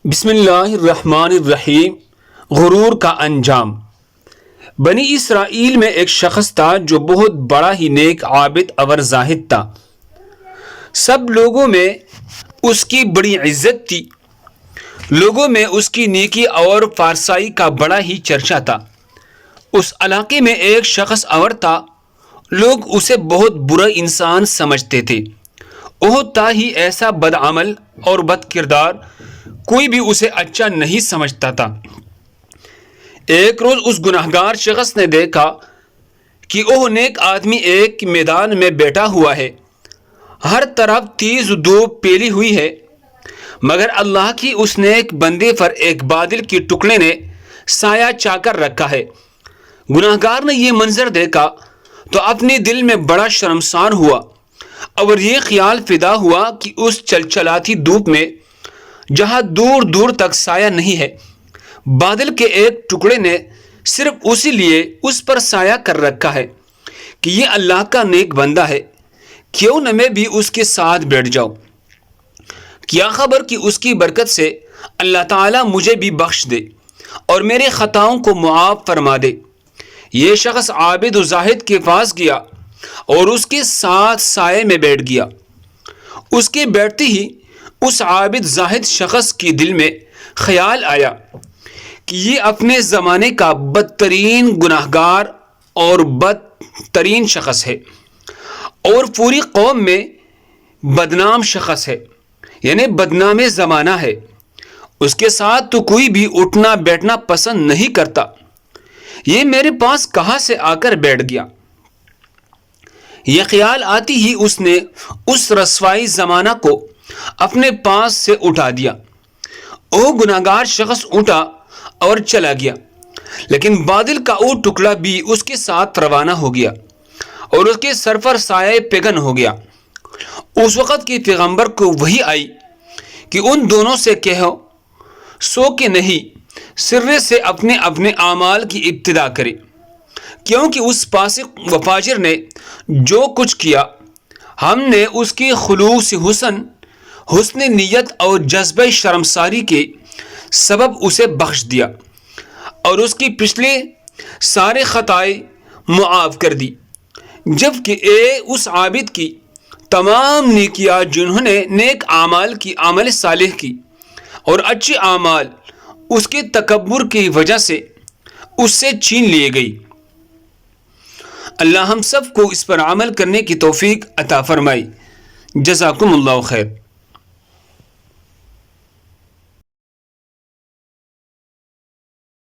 بسم اللہ الرحمن الرحیم۔ غرور کا انجام۔ بنی اسرائیل میں ایک شخص تھا جو بہت بڑا ہی نیک، عابد اور زاہد تھا۔ سب لوگوں میں اس کی بڑی عزت تھی۔ لوگوں میں اس کی نیکی اور فارسائی کا بڑا ہی چرچا تھا۔ اس علاقے میں ایک شخص اور تھا، لوگ اسے بہت برا انسان سمجھتے تھے۔ وہ تھا ہی ایسا بدعمل اور بد کردار، کوئی بھی اسے اچھا نہیں سمجھتا تھا۔ ایک روز اس گناہگار شخص نے دیکھا کہ وہ نیک آدمی ایک میدان میں بیٹھا ہوا ہے، ہر طرف تیز دھوپ پھیلی ہوئی ہے، مگر اللہ کی اس نیک بندے پر ایک بادل کے ٹکڑے نے سایہ چا کر رکھا ہے۔ گناہگار نے یہ منظر دیکھا تو اپنے دل میں بڑا شرمسار ہوا اور یہ خیال پیدا ہوا کہ اس چلچلاتی دھوپ میں جہاں دور دور تک سایہ نہیں ہے، بادل کے ایک ٹکڑے نے صرف اسی لیے اس پر سایہ کر رکھا ہے کہ یہ اللہ کا نیک بندہ ہے، کیوں نہ میں بھی اس کے ساتھ بیٹھ جاؤں۔ کیا خبر کہ اس کی برکت سے اللہ تعالیٰ مجھے بھی بخش دے اور میرے خطاؤں کو معاف فرما دے۔ یہ شخص عابد و زاہد کے پاس گیا اور اس کے ساتھ سائے میں بیٹھ گیا۔ اس کے بیٹھتے ہی اس عابد زاہد شخص کے دل میں خیال آیا کہ یہ اپنے زمانے کا بدترین گناہگار اور بدترین شخص ہے اور پوری قوم میں بدنام شخص ہے، یعنی بدنام زمانہ ہے۔ اس کے ساتھ تو کوئی بھی اٹھنا بیٹھنا پسند نہیں کرتا، یہ میرے پاس کہاں سے آ کر بیٹھ گیا۔ یہ خیال آتی ہی اس نے اس رسوائی زمانہ کو اپنے پاس سے اٹھا دیا۔ وہ گناہگار شخص اٹھا اور چلا گیا، لیکن بادل کا وہ ٹکڑا بھی اس کے ساتھ روانہ ہو گیا اور اس کے سر پر سایہ پیگن ہو گیا۔ اس وقت کی پیغمبر کو وحی آئی کہ ان دونوں سے کہو سو کہ نہیں سرے سے اپنے اپنے اعمال کی ابتدا کرے، کیونکہ اس فاسق و فاجر نے جو کچھ کیا، ہم نے اس کی خلوص حسن نیت اور جذبہ شرمساری کے سبب اسے بخش دیا اور اس کی پچھلے سارے خطائیں معاف کر دی، جبکہ اس عابد کی تمام نیکیاں جنہوں نے نیک اعمال کی عمل صالح کی اور اچھے اعمال اس کے تکبر کی وجہ سے اس سے چھین لیے گئی۔ اللہ ہم سب کو اس پر عمل کرنے کی توفیق عطا فرمائے۔ جزاکم اللہ خیر۔